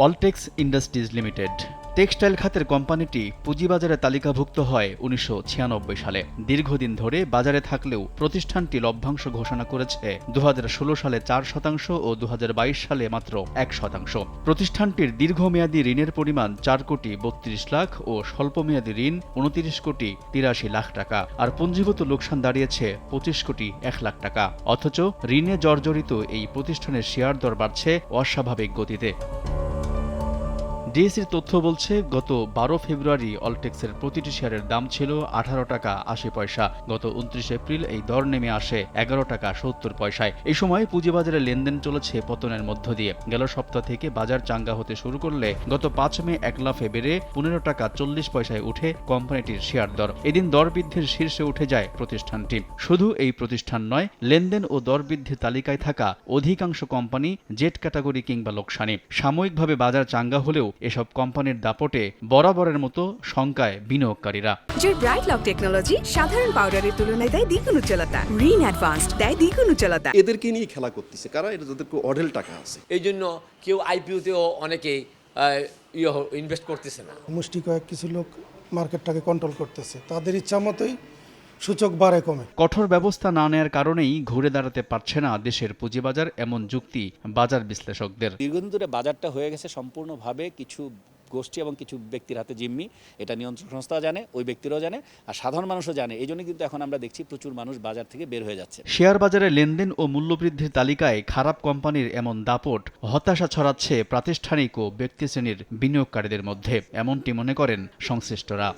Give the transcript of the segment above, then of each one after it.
Alltex industries limited. Textile খাতের কোম্পানিটি পুঁজিবাজারে তালিকাভুক্ত হয় ১৯৯৬ সালে। দীর্ঘদিন ধরে বাজারে থাকলেও প্রতিষ্ঠানটি লভ্যাংশ ঘোষণা করেছে ২০১৬ সালে ৪% ও ২০২২ সালে মাত্র ১%। প্রতিষ্ঠানটির দীর্ঘমেয়াদী ঋণের পরিমাণ ৪ কোটি ৩২ লাখ ও স্বল্পমেয়াদী ঋণ ২৯ কোটি ৮৩ লাখ টাকা, আর পুঞ্জীগত লোকসান দাঁড়িয়েছে ২৫ কোটি ১ লাখ টাকা। অথচ ঋণে জর্জরিত এই প্রতিষ্ঠানের শেয়ার দর বাড়ছে অস্বাভাবিক গতিতে। ডিএসইর তথ্য বলছে, গত ১২ ফেব্রুয়ারি অলটেক্সের প্রতিটি শেয়ারের দাম ছিল ১৮ টাকা ৮০ পয়সা। গত ২৯ এপ্রিল এই দর নেমে আসে ১১ টাকা ৭০ পয়সায়। এই সময় পুঁজিবাজারে লেনদেন চলেছে পতনের মধ্য দিয়ে। গেল সপ্তাহ থেকে বাজার চাঙ্গা হতে শুরু করলে গত ৫ মে এক লাফে বেড়ে ১৫ টাকা ৪০ পয়সায় উঠে কোম্পানিটির শেয়ার দর। এদিন দর বৃদ্ধির শীর্ষে উঠে যায় প্রতিষ্ঠানটি। শুধু এই প্রতিষ্ঠান নয়, লেনদেন ও দর বৃদ্ধির তালিকায় থাকা অধিকাংশ কোম্পানি জেড ক্যাটাগরি কিংবা লোকসানি। সাময়িকভাবে বাজার চাঙ্গা হলেও এসব কোম্পানির দাপটে বরাবরের মতো শঙ্কায় বিনিয়োগকারীরা। ব্রাইট লক টেকনোলজি সাধারণ পাউডারের তুলনায় দেয় দ্বিগুণ উজ্জ্বলতা। রিন অ্যাডভান্সড দেয় দ্বিগুণ উজ্জ্বলতা। এদেরকে নিয়ে খেলা করতেছে, কারণ এদেরকে অঢেল টাকা আছে। এই জন্য কেউ আইপিওতেও অনেকে ইনভেস্ট করতেছে না। মুষ্টি কয়েক কিছু লোক মার্কেটটাকে কন্ট্রোল করতেছে, তাদের ইচ্ছা মতোই সূচক বাড়ে কমে। কঠোর ব্যবস্থা না নেয়ার কারণেই ঘুরে দাঁড়াতে পারছে না দেশের পুঁজিবাজার, এমন যুক্তি বাজার বিশ্লেষকদের। দীর্ঘদিন ধরে বাজারটা হয়ে গেছে সম্পূর্ণভাবে কিছু গোষ্ঠী এবং কিছু ব্যক্তির হাতে জিম্মি। এটা নিয়ন্ত্রণ সংস্থা জানে, ওই ব্যক্তিরাও জানে, আর সাধারণ মানুষও জানে। এই জন্য কিন্তু এখন আমরা দেখছি প্রচুর মানুষ বাজার থেকে বের হয়ে যাচ্ছে। শেয়ার বাজারে লেনদেন ও মূল্যবৃদ্ধির তালিকায় খারাপ কোম্পানির এমন দাপট হতাশা ছড়াচ্ছে প্রাতিষ্ঠানিক ও ব্যক্তিশ্রেণীর বিনিয়োগকারীদের মধ্যে, এমনটি মনে করেন সংশ্লিষ্টরা।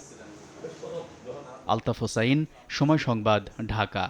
আলতাফ হোসাইন, সময় সংবাদ, ঢাকা।